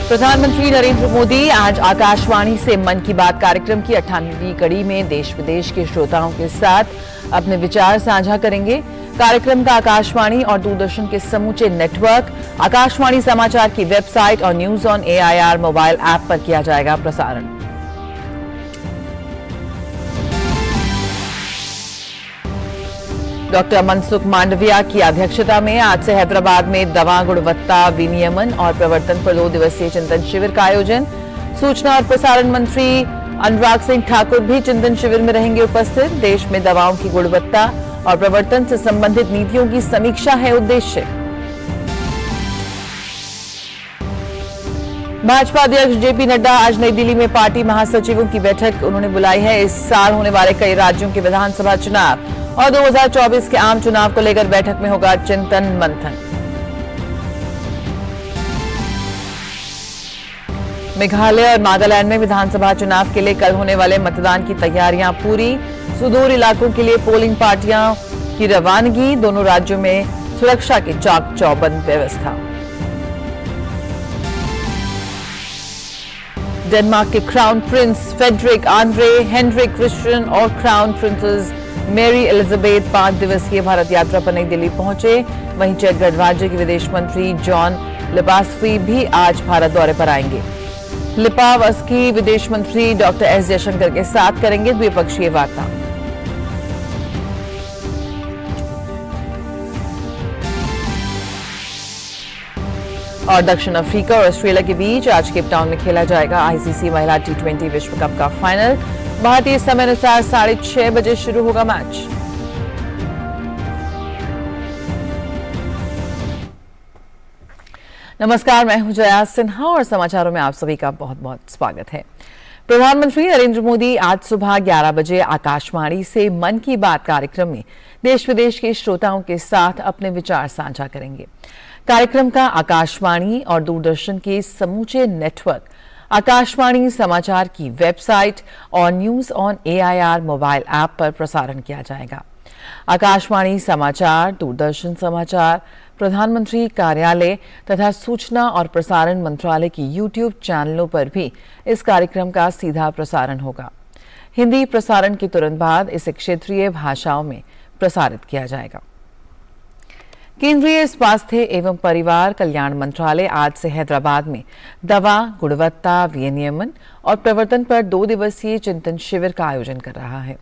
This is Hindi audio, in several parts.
प्रधानमंत्री नरेंद्र मोदी आज आकाशवाणी से मन की बात कार्यक्रम की 98वीं कड़ी में देश विदेश के श्रोताओं के साथ अपने विचार साझा करेंगे। कार्यक्रम का आकाशवाणी और दूरदर्शन के समूचे नेटवर्क, आकाशवाणी समाचार की वेबसाइट और news on AIR mobile app पर किया जाएगा प्रसारण। डॉक्टर मनसुख मांडविया की अध्यक्षता में आज से हैदराबाद में दवा गुणवत्ता विनियमन और प्रवर्तन पर 2 दिवसीय चिंतन शिविर का आयोजन। सूचना और प्रसारण मंत्री अनुराग सिंह ठाकुर भी चिंतन शिविर में रहेंगे उपस्थित। देश में दवाओं की गुणवत्ता और प्रवर्तन से संबंधित नीतियों की समीक्षा है उद्देश्य। भाजपा अध्यक्ष JP नड्डा आज नई दिल्ली में पार्टी महासचिवों की बैठक उन्होंने बुलाई है। इस साल होने वाले कई राज्यों के विधानसभा चुनाव और 2024 के आम चुनाव को लेकर बैठक में होगा चिंतन मंथन। मेघालय और नागालैंड में विधानसभा चुनाव के लिए कल होने वाले मतदान की तैयारियां पूरी। सुदूर इलाकों के लिए पोलिंग पार्टियां की रवानगी। दोनों राज्यों में सुरक्षा की चाक चौबंद व्यवस्था। डेनमार्क के crown prince Frederik Andre Henrik Christian और क्राउन प्रिंसेस मेरी एलिजाबेथ 5 दिवसीय भारत यात्रा पर नई दिल्ली पहुंचे। वहीं चेक गणराज्य के विदेश मंत्री जॉन लिपावस्की भी आज भारत दौरे पर आएंगे। लिपावस्की विदेश मंत्री डॉक्टर S जयशंकर के साथ करेंगे द्विपक्षीय वार्ता। और दक्षिण अफ्रीका और ऑस्ट्रेलिया के बीच आज केप टाउन में खेला जाएगा ICC महिला T20 विश्व कप का फाइनल। भारतीय समय अनुसार 6:30 बजे शुरू होगा मैच। नमस्कार, मैं हूं जया सिन्हा और समाचारों में आप सभी का बहुत बहुत स्वागत है। प्रधानमंत्री नरेंद्र मोदी आज सुबह 11 बजे आकाशवाणी से मन की बात कार्यक्रम में देश विदेश के श्रोताओं के साथ अपने विचार साझा करेंगे। कार्यक्रम का आकाशवाणी और दूरदर्शन के समूचे नेटवर्क, आकाशवाणी समाचार की वेबसाइट और news on AIR mobile app पर प्रसारण किया जाएगा। आकाशवाणी समाचार, दूरदर्शन समाचार, प्रधानमंत्री कार्यालय तथा सूचना और प्रसारण मंत्रालय की YouTube चैनलों पर भी इस कार्यक्रम का सीधा प्रसारण होगा। हिंदी प्रसारण के तुरंत बाद इसे क्षेत्रीय भाषाओं में प्रसारित किया जाएगा। केंद्रीय स्वास्थ्य एवं परिवार कल्याण मंत्रालय आज से हैदराबाद में दवा गुणवत्ता विनियमन और प्रवर्तन पर 2 दिवसीय चिंतन शिविर का आयोजन कर रहा है।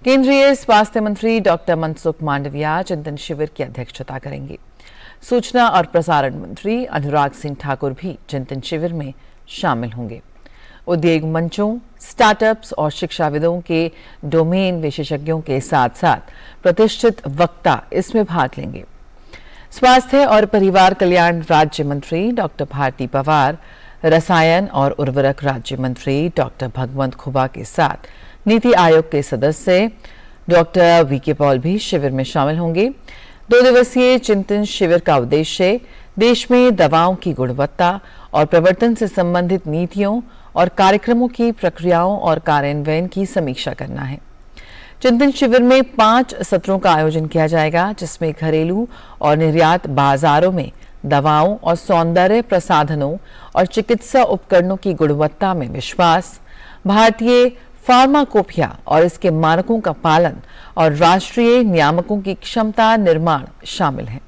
केंद्रीय स्वास्थ्य मंत्री डॉक्टर मनसुख मांडविया चिंतन शिविर की अध्यक्षता करेंगे। सूचना और प्रसारण मंत्री अनुराग सिंह ठाकुर भी चिंतन शिविर में शामिल होंगे। उद्योग मंचों, स्टार्टअप्स और शिक्षाविदों के डोमेन विशेषज्ञों के साथ साथ प्रतिष्ठित वक्ता इसमें भाग लेंगे। स्वास्थ्य और परिवार कल्याण राज्य मंत्री डॉक्टर भारती पवार, रसायन और उर्वरक राज्य मंत्री डॉक्टर भगवंत खुबा के साथ नीति आयोग के सदस्य डॉक्टर VK पॉल भी शिविर में शामिल होंगे। 2 दिवसीय चिंतन शिविर का उद्देश्य देश में दवाओं की गुणवत्ता और प्रवर्तन से संबंधित नीतियों और कार्यक्रमों की प्रक्रियाओं और कार्यान्वयन की समीक्षा करना है। चिंतन शिविर में 5 सत्रों का आयोजन किया जाएगा, जिसमें घरेलू और निर्यात बाजारों में दवाओं और सौंदर्य प्रसाधनों और चिकित्सा उपकरणों की गुणवत्ता में विश्वास, भारतीय फार्माकोपिया और इसके मानकों का पालन और राष्ट्रीय नियामकों की क्षमता निर्माण शामिल है।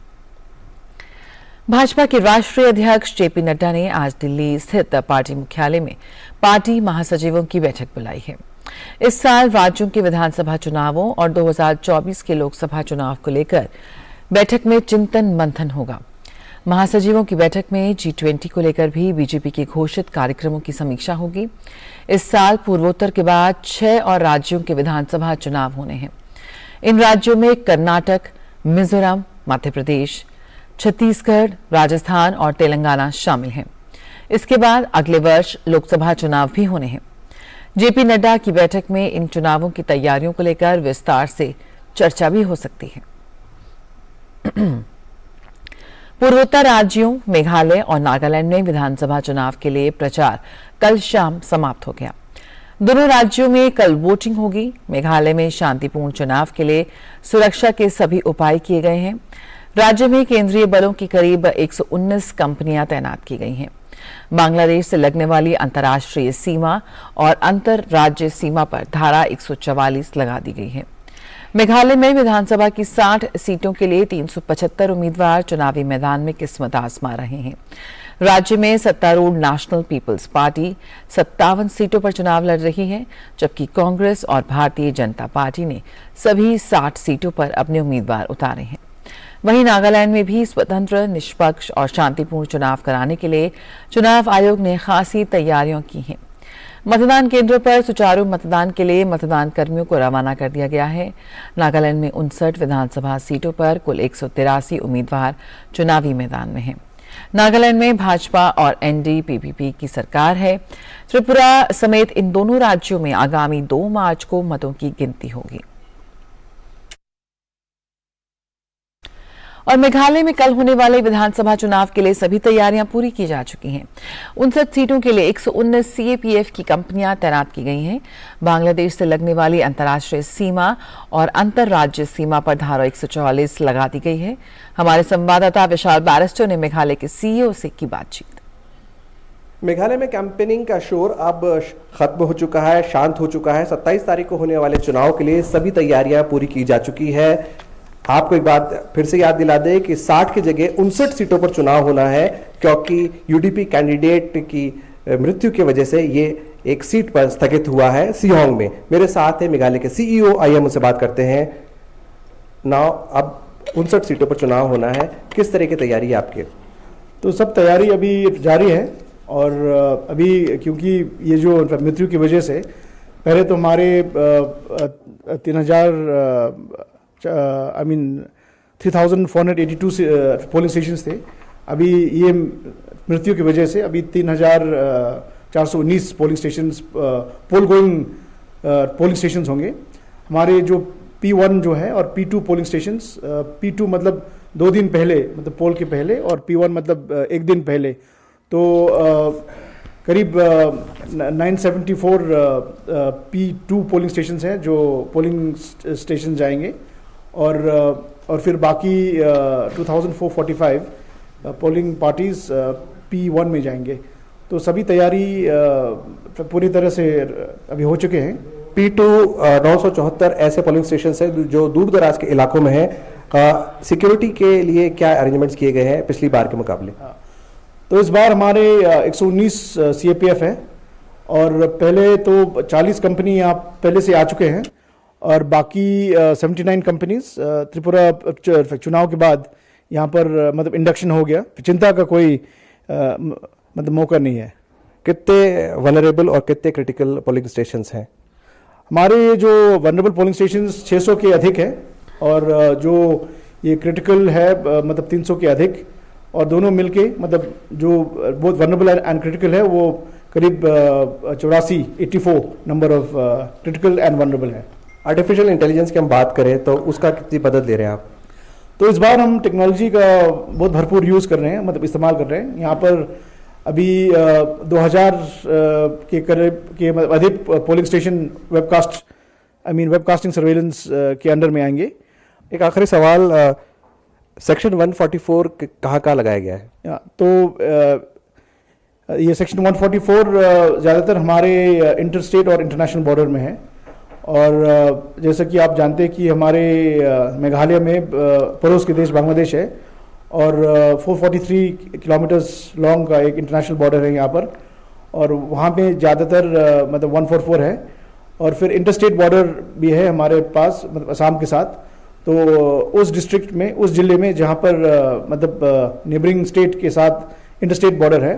भाजपा के राष्ट्रीय अध्यक्ष JP नड्डा ने आज दिल्ली स्थित पार्टी मुख्यालय में पार्टी महासचिवों की बैठक बुलाई है। इस साल राज्यों के विधानसभा चुनावों और 2024 के लोकसभा चुनाव को लेकर बैठक में चिंतन मंथन होगा। महासचिवों की बैठक में G20 को लेकर भी बीजेपी के घोषित कार्यक्रमों की समीक्षा होगी। इस साल पूर्वोत्तर के बाद 6 और राज्यों के विधानसभा चुनाव होने हैं। इन राज्यों में कर्नाटक, मिजोरम, मध्य प्रदेश, छत्तीसगढ़, राजस्थान और तेलंगाना शामिल हैं। इसके बाद अगले वर्ष लोकसभा चुनाव भी होने हैं। JP नड्डा की बैठक में इन चुनावों की तैयारियों को लेकर विस्तार से चर्चा भी हो सकती है। पूर्वोत्तर राज्यों मेघालय और नागालैंड में विधानसभा चुनाव के लिए प्रचार कल शाम समाप्त हो गया। दोनों राज्यों में कल वोटिंग होगी। मेघालय में शांतिपूर्ण चुनाव के लिए सुरक्षा के सभी उपाय किए गए हैं। राज्य में केंद्रीय बलों की करीब 119 कंपनियां तैनात की गई हैं। बांग्लादेश से लगने वाली अंतर्राष्ट्रीय सीमा और अंतर राज्य सीमा पर धारा 144 लगा दी गई है। मेघालय में विधानसभा की 60 सीटों के लिए 375 उम्मीदवार चुनावी मैदान में किस्मत आजमा रहे हैं। राज्य में सत्तारूढ़ नेशनल पीपल्स पार्टी 57 सीटों पर चुनाव लड़ रही है, जबकि कांग्रेस और भारतीय जनता पार्टी ने सभी 60 सीटों पर अपने उम्मीदवार उतारे हैं। वहीं नागालैंड में भी स्वतंत्र, निष्पक्ष और शांतिपूर्ण चुनाव कराने के लिए चुनाव आयोग ने खासी तैयारियां की हैं। मतदान केंद्रों पर सुचारू मतदान के लिए मतदान कर्मियों को रवाना कर दिया गया है। नागालैंड में 59 विधानसभा सीटों पर कुल 183 उम्मीदवार चुनावी मैदान में हैं। नागालैंड में भाजपा और एनडीपीपी की सरकार है। त्रिपुरा समेत इन दोनों राज्यों में आगामी 2 मार्च को मतों की गिनती होगी। और मेघालय में कल होने वाले विधानसभा चुनाव के लिए सभी तैयारियां पूरी की जा चुकी हैं। 59 सीटों के लिए 119 सीएपीएफ की कंपनियां तैनात की गई हैं। बांग्लादेश से लगने वाली अंतर्राष्ट्रीय सीमा और अंतर राज्य सीमा पर धारा 144 लगा दी गई है। हमारे संवाददाता विशाल बैरिस्टर ने मेघालय के सीईओ से की बातचीत। मेघालय में कैंपेनिंग का शोर अब खत्म हो चुका है, शांत हो चुका है। 27 तारीख को होने वाले चुनाव के लिए सभी तैयारियां पूरी की जा चुकी है। आपको एक बात फिर से याद दिला दें कि 60 की जगह 59 सीटों पर चुनाव होना है, क्योंकि यूडीपी कैंडिडेट की मृत्यु की वजह से ये एक सीट पर स्थगित हुआ है सियोंग में। मेरे साथ है मेघालय के सीईओ, आइए हम उनसे बात करते हैं। नाउ अब 59 सीटों पर चुनाव होना है, किस तरह की तैयारी है आपकी? तो सब तैयारी अभी जारी है और अभी क्योंकि ये जो मृत्यु की वजह से पहले तो हमारे 3,482 पोलिंग स्टेशन थे। अभी ये मृत्यु की वजह से अभी 3,419 पोलिंग स्टेशन पोल गोइंग पोलिंग स्टेशन होंगे। हमारे जो P1 जो है और P2 पोलिंग स्टेशन, P2 मतलब 2 दिन पहले, मतलब पोल के पहले, और P1 मतलब 1 दिन पहले। तो करीब 974 P2 पोलिंग स्टेशन हैं जो पोलिंग स्टेशन जाएंगे, और फिर बाकी 2445 पोलिंग पार्टीज P1 में जाएंगे। तो सभी तैयारी पूरी तरह से अभी हो चुके हैं। P2 974 ऐसे पोलिंग स्टेशन हैं जो दूर दराज के इलाकों में है। सिक्योरिटी के लिए क्या अरेंजमेंट्स किए गए हैं पिछली बार के मुकाबले? तो इस बार हमारे 119 सीएपीएफ है, और पहले तो 40 कंपनी यहाँ पहले से आ चुके हैं, और बाकी 79 कंपनीज त्रिपुरा चुनाव के बाद यहाँ पर मतलब इंडक्शन हो गया। चिंता का कोई मतलब मौका नहीं है। कितने वनरेबल और कितने क्रिटिकल पोलिंग स्टेशंस हैं? हमारे जो वनरेबल पोलिंग स्टेशंस 600 के अधिक है, और जो ये क्रिटिकल है मतलब 300 के अधिक, और दोनों मिलके मतलब जो बहुत वनरेबल एंड क्रिटिकल है वो करीब 84 number of critical and vulnerable है। आर्टिफिशियल इंटेलिजेंस की हम बात करें तो उसका कितनी मदद ले रहे हैं आप? तो इस बार हम टेक्नोलॉजी का बहुत भरपूर यूज़ कर रहे हैं, मतलब इस्तेमाल कर रहे हैं। यहाँ पर अभी 2000 के करीब के मतलब अधिक पोलिंग स्टेशन वेबकास्टिंग सर्वेलेंस के अंडर में आएंगे। एक आखिरी सवाल, सेक्शन 144 कहाँ लगाया गया है? तो ये सेक्शन 144 ज़्यादातर हमारे इंटर स्टेट और इंटरनेशनल बॉर्डर में है, और जैसा कि आप जानते हैं कि हमारे मेघालय में पड़ोस के देश बांग्लादेश है, और 443 किलोमीटर्स लॉन्ग का एक इंटरनेशनल बॉर्डर है यहाँ पर, और वहाँ पे ज़्यादातर मतलब 144 है, और फिर इंटरस्टेट बॉर्डर भी है हमारे पास मतलब असम के साथ। तो उस डिस्ट्रिक्ट में, उस जिले में जहाँ पर मतलब नेबरिंग स्टेट के साथ इंटरस्टेट बॉर्डर है,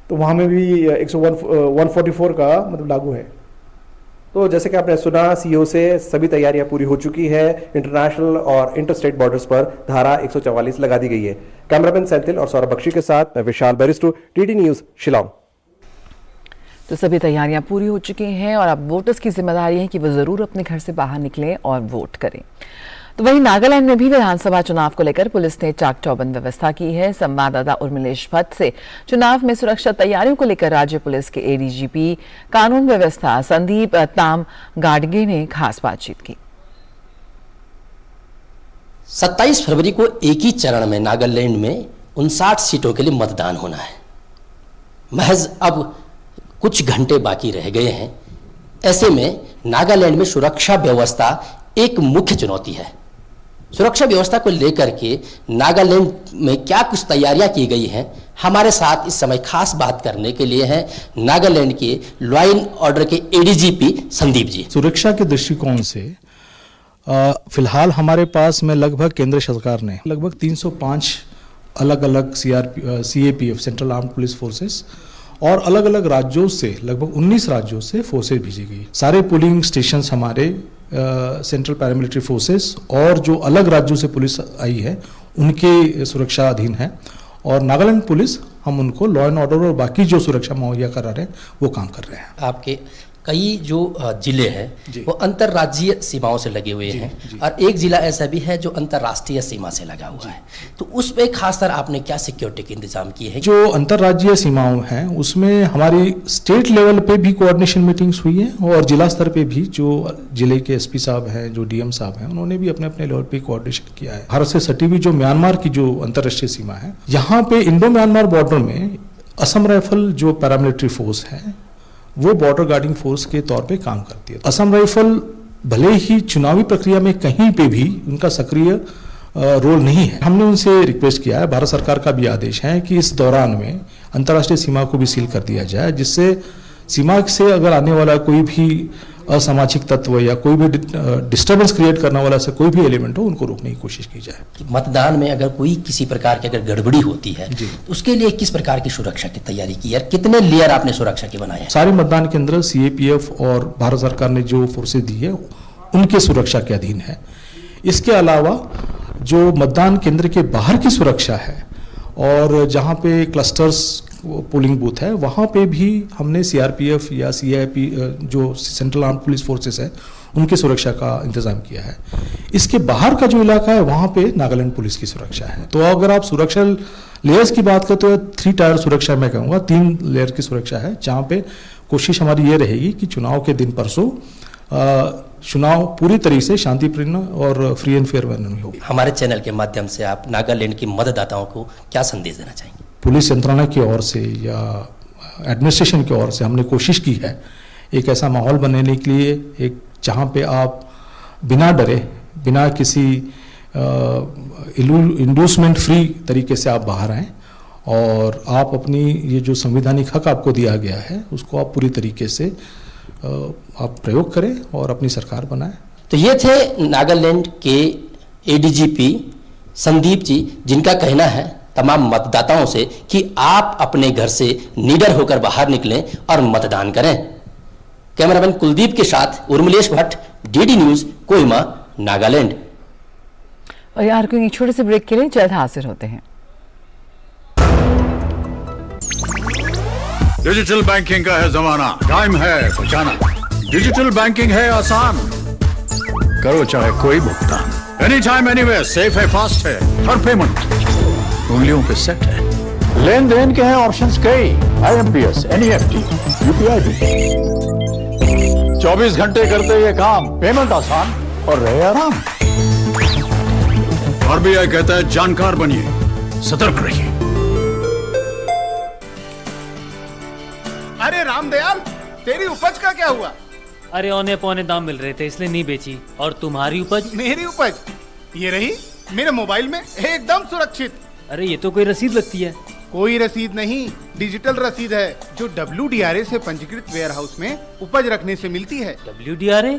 तो वहाँ में भी 144 का मतलब लागू है। तो जैसे कि आपने सुना सीईओ से, सभी तैयारियां पूरी हो चुकी है। इंटरनेशनल और इंटरस्टेट बॉर्डर्स पर धारा 144 लगा दी गई है। कैमरामैन सेंथिल और सौरभ बख्शी के साथ मैं विशाल बैरिस्टो, टीडी न्यूज शिलांग। तो सभी तैयारियां पूरी हो चुकी हैं और अब वोटर्स की जिम्मेदारी है कि वो जरूर अपने घर से बाहर निकलें और वोट करें। तो वहीं नागालैंड में भी विधानसभा चुनाव को लेकर पुलिस ने चाक चौबंद व्यवस्था की है। संवाददाता उर्मिलेश भट्ट से चुनाव में सुरक्षा तैयारियों को लेकर राज्य पुलिस के एडीजीपी कानून व्यवस्था संदीप ताम गाडगे ने खास बातचीत की। 27 फरवरी को एक ही चरण में नागालैंड में 59 सीटों के लिए मतदान होना है। महज अब कुछ घंटे बाकी रह गए हैं। ऐसे में नागालैंड में सुरक्षा व्यवस्था एक मुख्य चुनौती है। सुरक्षा व्यवस्था को लेकर के नागालैंड में क्या कुछ तैयारियां की गई हैं, हमारे साथ इस समय खास बात करने के लिए हैं नागालैंड के लॉ एंड ऑर्डर के एडीजीपी संदीप जी। सुरक्षा के दृष्टिकोण से फिलहाल हमारे पास में लगभग केंद्र सरकार ने लगभग 305 अलग अलग CAPF central armed police forces और अलग अलग राज्यों से लगभग 19 राज्यों से फोर्सेज भेजी गई। सारे पोलिंग स्टेशंस हमारे सेंट्रल पैरामिलिट्री फोर्सेस और जो अलग राज्यों से पुलिस आई है उनके सुरक्षा अधीन है, और नागालैंड पुलिस हम उनको लॉ एंड ऑर्डर और बाकी जो सुरक्षा मुहैया करा रहे हैं वो काम कर रहे हैं। आपके कई जो जिले हैं वो अंतर्राज्यीय सीमाओं से लगे हुए हैं और एक जिला ऐसा भी है जो अंतर्राष्ट्रीय सीमा से लगा हुआ है, तो उस पे खासकर आपने क्या सिक्योरिटी के इंतजाम किए हैं? जो अंतर्राज्यीय सीमाओं हैं उसमें हमारी स्टेट लेवल पे भी कोऑर्डिनेशन मीटिंग्स हुई हैं और जिला स्तर पे भी जो जिले के एसपी साहब हैं, जो डीएम साहब हैं, उन्होंने भी अपने अपने लेवल पे कोऑर्डिनेशन किया है। भारत से सटी हुई जो म्यांमार की जो अंतर्राष्ट्रीय सीमा है, यहाँ पे इंडो म्यांमार बॉर्डर में असम राइफल जो पैरामिलिट्री फोर्स है वो बॉर्डर गार्डिंग फोर्स के तौर पे काम करती है। असम राइफल भले ही चुनावी प्रक्रिया में कहीं पे भी उनका सक्रिय रोल नहीं है। हमने उनसे रिक्वेस्ट किया है, भारत सरकार का भी आदेश है कि इस दौरान में अंतर्राष्ट्रीय सीमा को भी सील कर दिया जाए, जिससे सीमा से अगर आने वाला कोई भी असामाजिक तत्व या कोई भी डिस्टर्बेंस क्रिएट करने वाला से कोई भी एलिमेंट हो उनको रोकने की कोशिश की जाए। मतदान में अगर कोई किसी प्रकार की अगर गड़बड़ी होती है तो उसके लिए किस प्रकार की सुरक्षा की तैयारी की है, कितने लेयर आपने सुरक्षा के बनाए हैं? सारे मतदान केंद्र सीएपीएफ और भारत सरकार ने जो फोर्सेज दी है उनके सुरक्षा के अधीन है। इसके अलावा जो मतदान केंद्र के बाहर की सुरक्षा है और जहाँ पे क्लस्टर्स पोलिंग बूथ है वहाँ पे भी हमने सीआरपीएफ या सीआईपी जो सेंट्रल आर्म्ड पुलिस फोर्सेस है उनकी सुरक्षा का इंतजाम किया है। इसके बाहर का जो इलाका है वहाँ पे नागालैंड पुलिस की सुरक्षा है। तो अगर आप सुरक्षा लेयर्स की बात करें तो 3 टायर सुरक्षा मैं कहूँगा, 3 लेयर की सुरक्षा है, जहाँ पे कोशिश हमारी ये रहेगी कि चुनाव के दिन परसों चुनाव पूरी तरीके से शांतिपूर्ण और फ्री एंड फेयर मैनर में होगी। हमारे चैनल के माध्यम से आप नागालैंड के मतदाताओं को क्या संदेश देना चाहेंगे? पुलिस यंत्रणा की ओर से या एडमिनिस्ट्रेशन की ओर से हमने कोशिश की है एक ऐसा माहौल बनाने के लिए, एक जहाँ पे आप बिना डरे, बिना किसी इंड्यूसमेंट फ्री तरीके से आप बाहर आएँ और आप अपनी ये जो संवैधानिक हक आपको दिया गया है उसको आप पूरी तरीके से आप प्रयोग करें और अपनी सरकार बनाएं। तो ये थे नागालैंड के एडीजीपी संदीप जी, जिनका कहना है तमाम मतदाताओं से कि आप अपने घर से निडर होकर बाहर निकलें और मतदान करें। कैमरामैन कुलदीप के साथ उर्मिलेश भट्ट, डीडी न्यूज, कोहिमा, नागालैंड। और यार कोई छोटे से ब्रेक के लिए जल्द हाजिर होते हैं। डिजिटल बैंकिंग का है जमाना, टाइम है बचाना। डिजिटल बैंकिंग है आसान, करो चाहे कोई भुगतान, एनी टाइम एनीवेयर, सेफ है, फास्ट है, हर पेमेंट उंगलियों पे सेट है। लेन देन के हैं ऑप्शंस कई, IMPS, NEFT, UPI भी। 24 घंटे करते ये काम, पेमेंट आसान और रहे आराम। RBI कहता है जानकार बनिए, सतर्क रहिए। अरे रामदयाल, तेरी उपज का क्या हुआ? अरे औने पौने दाम मिल रहे थे इसलिए नहीं बेची। और तुम्हारी उपज? मेरी उपज ये रही मेरे मोबाइल में एकदम सुरक्षित। अरे ये तो कोई रसीद लगती है। कोई रसीद नहीं, डिजिटल रसीद है जो WDRA से पंजीकृत वेयर हाउस में उपज रखने से मिलती है। WDRA?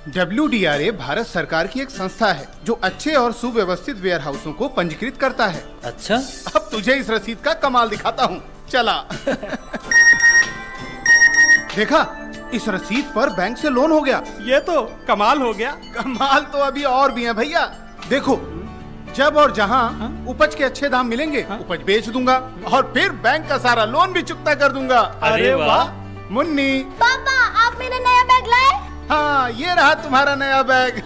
WDRA भारत सरकार की एक संस्था है जो अच्छे और सुव्यवस्थित वेयर हाउसों को पंजीकृत करता है। अच्छा, अब तुझे इस रसीद का कमाल दिखाता हूँ, चला। देखा, इस रसीद पर बैंक से लोन हो गया। ये तो कमाल हो गया। कमाल तो अभी और भी है भैया। देखो, जब और जहाँ उपज के अच्छे दाम मिलेंगे उपज बेच दूंगा और फिर बैंक का सारा लोन भी चुकता कर दूंगा। अरे वाह। मुन्नी, पापा आप मेरा नया बैग लाए? हाँ, ये रहा तुम्हारा नया बैग।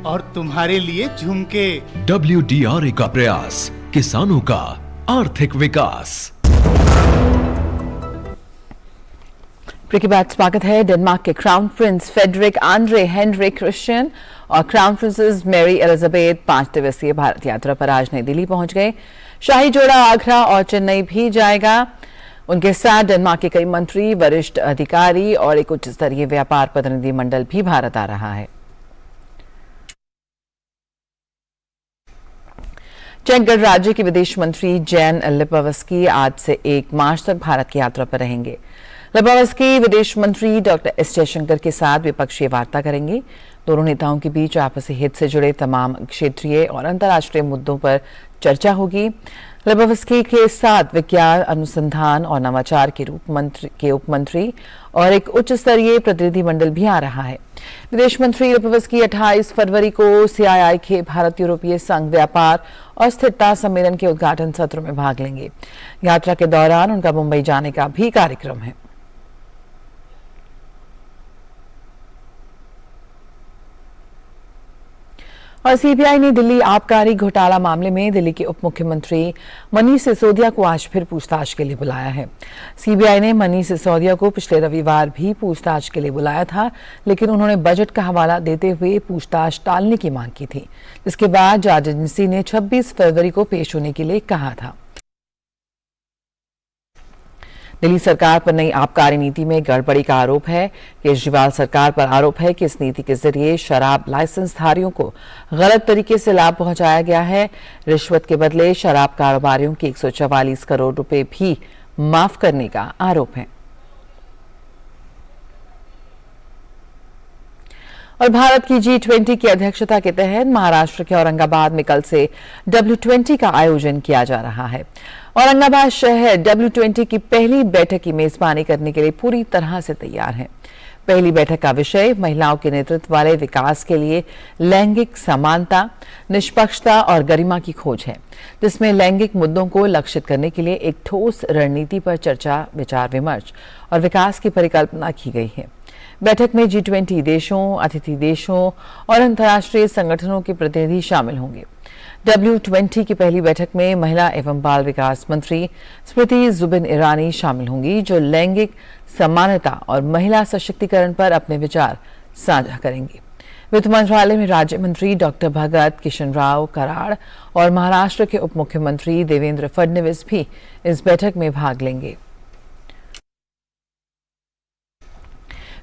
और तुम्हारे लिए झुमके। WDRA का प्रयास, किसानों का आर्थिक विकास। ब्रेक के बाद स्वागत है। डेनमार्क के crown prince Frederik Andre Henrik Christian और क्राउन प्रिंसेस मेरी एलिजाबेथ 5 दिवसीय भारत यात्रा पर आज नई दिल्ली पहुंच गए। शाही जोड़ा आगरा और चेन्नई भी जाएगा। उनके साथ डेनमार्क के कई मंत्री, वरिष्ठ अधिकारी और एक उच्च स्तरीय व्यापार प्रतिनिधि मंडल भी भारत आ रहा है। चेक गणराज्य के विदेश मंत्री जैन लिपोवस्की आज से 1 मार्च तक भारत की यात्रा पर रहेंगे। लिपोवस्की विदेश मंत्री डॉक्टर एस जयशंकर के साथ द्विपक्षीय वार्ता करेंगे। दोनों नेताओं के बीच आपसी हित से जुड़े तमाम क्षेत्रीय और अंतर्राष्ट्रीय मुद्दों पर चर्चा होगी। लिपोवस्की के साथ विज्ञान, अनुसंधान और नवाचार के उप मंत्री और एक उच्च स्तरीय प्रतिनिधि मंडल भी आ रहा है। विदेश मंत्री लिपोवस्की 28 फरवरी को CII के भारत यूरोपीय संघ व्यापार और स्थिरता सम्मेलन के उद्घाटन सत्र में भाग लेंगे। यात्रा के दौरान उनका मुंबई जाने का भी कार्यक्रम है। और सीबीआई ने दिल्ली आबकारी घोटाला मामले में दिल्ली के उप मुख्यमंत्री मनीष सिसोदिया को आज फिर पूछताछ के लिए बुलाया है। सीबीआई ने मनीष सिसोदिया को पिछले रविवार भी पूछताछ के लिए बुलाया था, लेकिन उन्होंने बजट का हवाला देते हुए पूछताछ टालने की मांग की थी, जिसके बाद जांच एजेंसी ने 26 फरवरी को पेश होने के लिए कहा था। दिल्ली सरकार पर नई आबकारी नीति में गड़बड़ी का आरोप है। केजरीवाल सरकार पर आरोप है कि इस नीति के जरिए शराब लाइसेंसधारियों को गलत तरीके से लाभ पहुंचाया गया है। रिश्वत के बदले शराब कारोबारियों की 144 करोड़ रुपए भी माफ करने का आरोप है। और भारत की G20 की अध्यक्षता के तहत महाराष्ट्र के औरंगाबाद में कल से W20 का आयोजन किया जा रहा है। औरंगाबाद शहर W20 की पहली बैठक की मेजबानी करने के लिए पूरी तरह से तैयार है। पहली बैठक का विषय महिलाओं के नेतृत्व वाले विकास के लिए लैंगिक समानता, निष्पक्षता और गरिमा की खोज है, जिसमें लैंगिक मुद्दों को लक्षित करने के लिए एक ठोस रणनीति पर चर्चा, विचार विमर्श और विकास की परिकल्पना की गई है। बैठक में G20 देशों, अतिथि देशों और अंतर्राष्ट्रीय संगठनों के प्रतिनिधि शामिल होंगे। W20 की पहली बैठक में महिला एवं बाल विकास मंत्री स्मृति जुबिन ईरानी शामिल होंगी, जो लैंगिक समानता और महिला सशक्तिकरण पर अपने विचार साझा करेंगी। वित्त मंत्रालय में राज्य मंत्री डॉक्टर भगत किशन राव कराड़ और महाराष्ट्र के उप मुख्यमंत्री देवेंद्र फडणवीस भी इस बैठक में भाग लेंगे।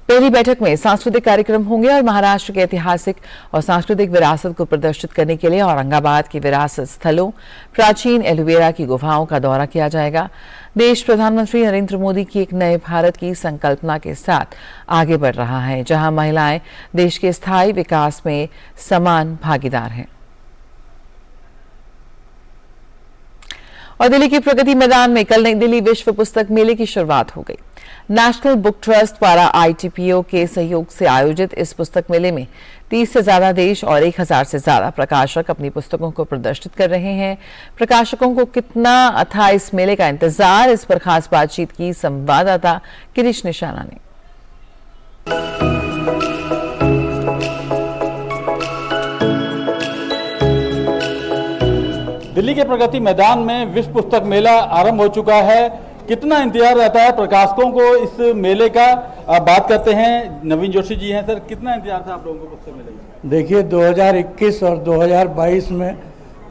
पहली बैठक में सांस्कृतिक कार्यक्रम होंगे और महाराष्ट्र के ऐतिहासिक और सांस्कृतिक विरासत को प्रदर्शित करने के लिए औरंगाबाद के विरासत स्थलों, प्राचीन एलोवेरा की गुफाओं का दौरा किया जाएगा। देश प्रधानमंत्री नरेंद्र मोदी की एक नए भारत की संकल्पना के साथ आगे बढ़ रहा है, जहां महिलाएं देश के स्थायी विकास में समान भागीदार हैं। और दिल्ली के प्रगति मैदान में कल नई दिल्ली विश्व पुस्तक मेले की शुरुआत हो गई। नेशनल बुक ट्रस्ट द्वारा ITPO के सहयोग से आयोजित इस पुस्तक मेले में 30 से ज्यादा देश और 1000 से ज्यादा प्रकाशक अपनी पुस्तकों को प्रदर्शित कर रहे हैं। प्रकाशकों को कितना था इस मेले का इंतजार, इस पर खास बातचीत की संवाददाता गिरीश निशाना ने। दिल्ली के प्रगति मैदान में विश्व पुस्तक मेला आरंभ हो चुका है। कितना इंतजार रहता है प्रकाशकों को इस मेले का, बात करते हैं। नवीन जोशी जी हैं। सर, कितना इंतजार था आप लोगों को पुस्तक मेले का? देखिए, 2021 और 2022 में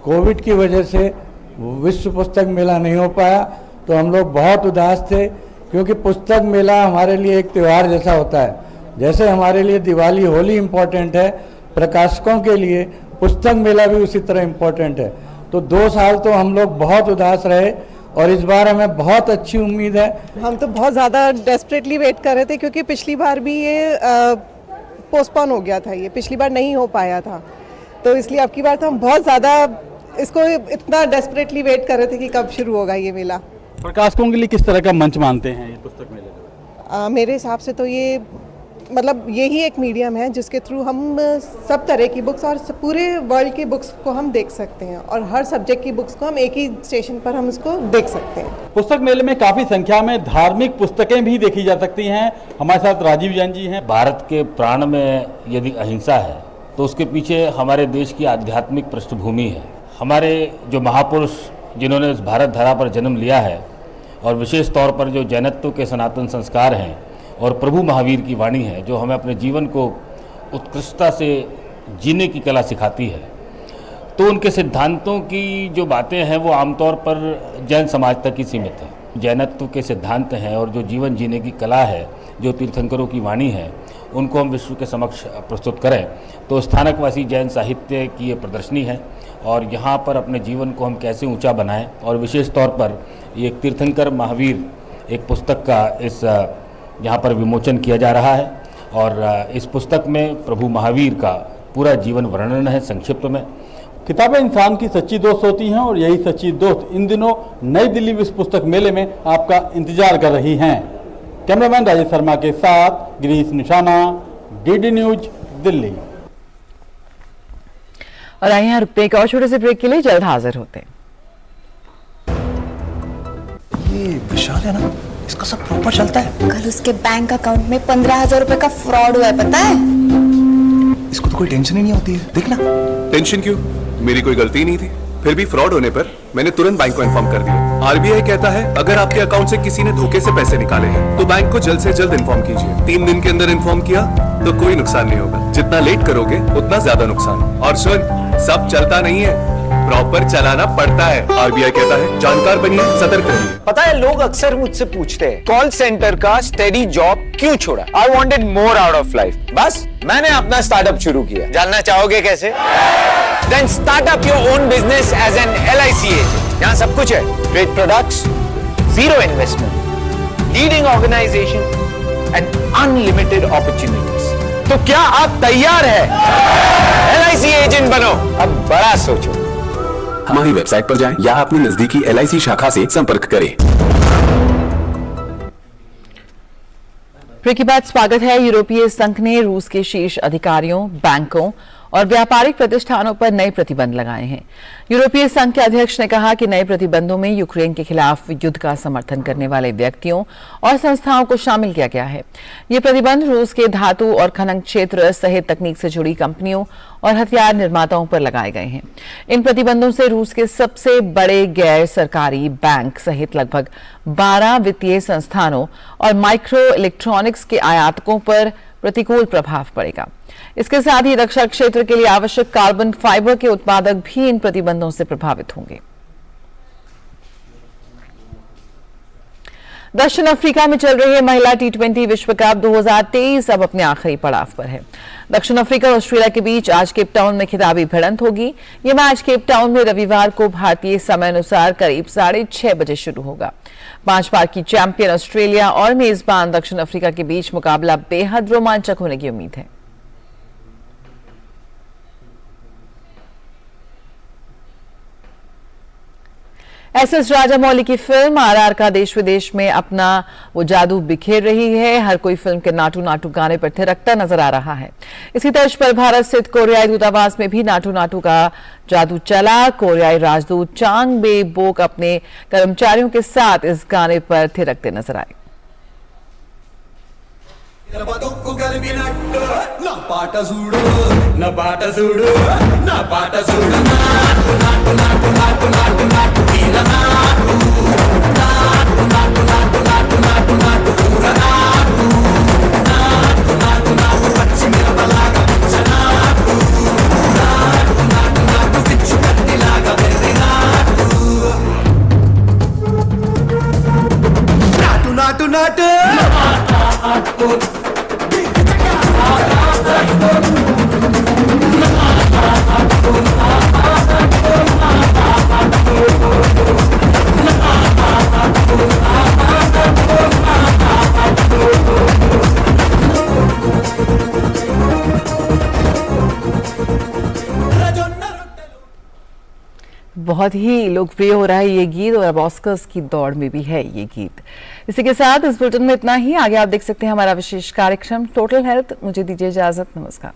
कोविड की वजह से विश्व पुस्तक मेला नहीं हो पाया, तो हम लोग बहुत उदास थे, क्योंकि पुस्तक मेला हमारे लिए एक त्यौहार जैसा होता है। जैसे हमारे लिए दिवाली, होली इम्पोर्टेंट है, प्रकाशकों के लिए पुस्तक मेला भी उसी तरह इम्पोर्टेंट है। तो 2 साल तो हम लोग बहुत उदास रहे और इस बार हमें बहुत अच्छी उम्मीद है। हम तो बहुत ज़्यादा डेस्परेटली वेट कर रहे थे, क्योंकि पिछली बार भी ये पोस्टपोन हो गया था, ये पिछली बार नहीं हो पाया था, तो इसलिए अब की बार तो हम बहुत ज़्यादा इसको इतना डेस्परेटली वेट कर रहे थे कि कब शुरू होगा ये मेला। प्रकाशकों के लिए किस तरह का मंच मानते हैं ये पुस्तक मेले? मेरे हिसाब से तो ये मतलब यही एक मीडियम है जिसके थ्रू हम सब तरह की बुक्स और पूरे वर्ल्ड की बुक्स को हम देख सकते हैं, और हर सब्जेक्ट की बुक्स को हम एक ही स्टेशन पर हम इसको देख सकते हैं। पुस्तक मेले में काफ़ी संख्या में धार्मिक पुस्तकें भी देखी जा सकती हैं। हमारे साथ राजीव जैन जी हैं। भारत के प्राण में यदि अहिंसा है तो उसके पीछे हमारे देश की आध्यात्मिक पृष्ठभूमि है। हमारे जो महापुरुष जिन्होंने इस भारत धरा पर जन्म लिया है, और विशेष तौर पर जो जैनत्व के सनातन संस्कार हैं और प्रभु महावीर की वाणी है, जो हमें अपने जीवन को उत्कृष्टता से जीने की कला सिखाती है, तो उनके सिद्धांतों की जो बातें हैं वो आमतौर पर जैन समाज तक ही सीमित है। जैनत्व के सिद्धांत हैं और जो जीवन जीने की कला है, जो तीर्थंकरों की वाणी है, उनको हम विश्व के समक्ष प्रस्तुत करें। तो स्थानकवासी जैन साहित्य की ये प्रदर्शनी है और यहाँ पर अपने जीवन को हम कैसे ऊंचा बनाएं, और विशेष तौर पर ये तीर्थंकर महावीर एक पुस्तक का इस यहाँ पर विमोचन किया जा रहा है। और इस पुस्तक में प्रभु महावीर का पूरा जीवन वर्णन है संक्षिप्त में। किताबें इंसान की सच्ची दोस्त होती हैं और यही सच्ची दोस्त इन दिनों नई दिल्ली विश्व पुस्तक मेले में आपका इंतजार कर रही हैं। कैमरामैन राजेश शर्मा के साथ गिरीश निशाना, डीडी न्यूज, दिल्ली। और आइए यहाँ रुकते एक और छोटे से ब्रेक के लिए, जल्द हाजिर होते हैं। ये विशाल है ना, इसका सब प्रॉपर चलता है। कल उसके बैंक अकाउंट में 15,000 रुपए का फ्रॉड हुआ है, पता है? इसको तो कोई टेंशन ही नहीं होती है, देखना। टेंशन क्यों? मेरी कोई गलती नहीं थी। फिर भी फ्रॉड होने पर मैंने तुरंत बैंक को इन्फॉर्म कर दिया। आरबीआई कहता है अगर आपके अकाउंट से किसी ने धोखे से पैसे निकाले हैं तो बैंक को जल्द से जल्द इन्फॉर्म कीजिए। 3 दिन के अंदर इन्फॉर्म किया तो कोई नुकसान नहीं होगा। जितना लेट करोगे उतना ज्यादा नुकसान। और सुन, सब चलता नहीं है, प्रॉपर चलाना पड़ता है। आरबीआई कहता है जानकार बनिए, सतर्क रहिए। पता है, लोग अक्सर मुझसे पूछते हैं कॉल सेंटर का स्टेडी जॉब क्यों छोड़ा? I wanted more out of life. बस मैंने अपना स्टार्टअप शुरू किया। जानना चाहोगे कैसे? Then start up your own business as an LIC agent. यहाँ सब कुछ है, great products, zero investment, leading organization and unlimited opportunities. तो क्या आप तैयार हैं? LIC एजेंट बनो, अब बड़ा सोचो। हमारी वेबसाइट पर जाएं या अपनी नजदीकी LIC शाखा से संपर्क करें। ब्रेक के बाद स्वागत है। यूरोपीय संघ ने रूस के शीर्ष अधिकारियों, बैंकों और व्यापारिक प्रतिष्ठानों पर नए प्रतिबंध लगाए हैं। यूरोपीय संघ के अध्यक्ष ने कहा कि नए प्रतिबंधों में यूक्रेन के खिलाफ युद्ध का समर्थन करने वाले व्यक्तियों और संस्थाओं को शामिल किया गया है। ये प्रतिबंध रूस के धातु और खनन क्षेत्र सहित तकनीक से जुड़ी कंपनियों और हथियार निर्माताओं पर लगाए गए हैं। इन प्रतिबंधों से रूस के सबसे बड़े गैर सरकारी बैंक सहित लगभग 12 वित्तीय संस्थानों और माइक्रो इलेक्ट्रॉनिक्स के आयातकों पर प्रतिकूल प्रभाव पड़ेगा। इसके साथ ही रक्षा क्षेत्र के लिए आवश्यक कार्बन फाइबर के उत्पादक भी इन प्रतिबंधों से प्रभावित होंगे। दक्षिण अफ्रीका में चल रही महिला T20 विश्व कप 2023 अब अपने आखिरी पड़ाव पर है। दक्षिण अफ्रीका और ऑस्ट्रेलिया के बीच आज केप टाउन में खिताबी भिड़ंत होगी। यह मैच केप टाउन में रविवार को भारतीय समय अनुसार करीब 6:30 बजे शुरू होगा। 5 बार की चैंपियन ऑस्ट्रेलिया और मेजबान दक्षिण अफ्रीका के बीच मुकाबला बेहद रोमांचक होने की उम्मीद है। एसएस राजामौली की फिल्म आरआर का देश विदेश में अपना वो जादू बिखेर रही है। हर कोई फिल्म के नाटू नाटू गाने पर थिरकता नजर आ रहा है। इसी तर्ज पर भारत स्थित कोरियाई दूतावास में भी नाटू नाटू का जादू चला। कोरियाई राजदूत चांग बे बोक अपने कर्मचारियों के साथ इस गाने पर थिरकते नजर आए। नाटू नाटू बहुत ही लोकप्रिय हो रहा है ये गीत और अब ऑस्कर्स की दौड़ में भी है ये गीत। इसी के साथ इस बुलेटिन में इतना ही। आगे आप देख सकते हैं हमारा विशेष कार्यक्रम टोटल हेल्थ। मुझे दीजिए इजाजत, नमस्कार।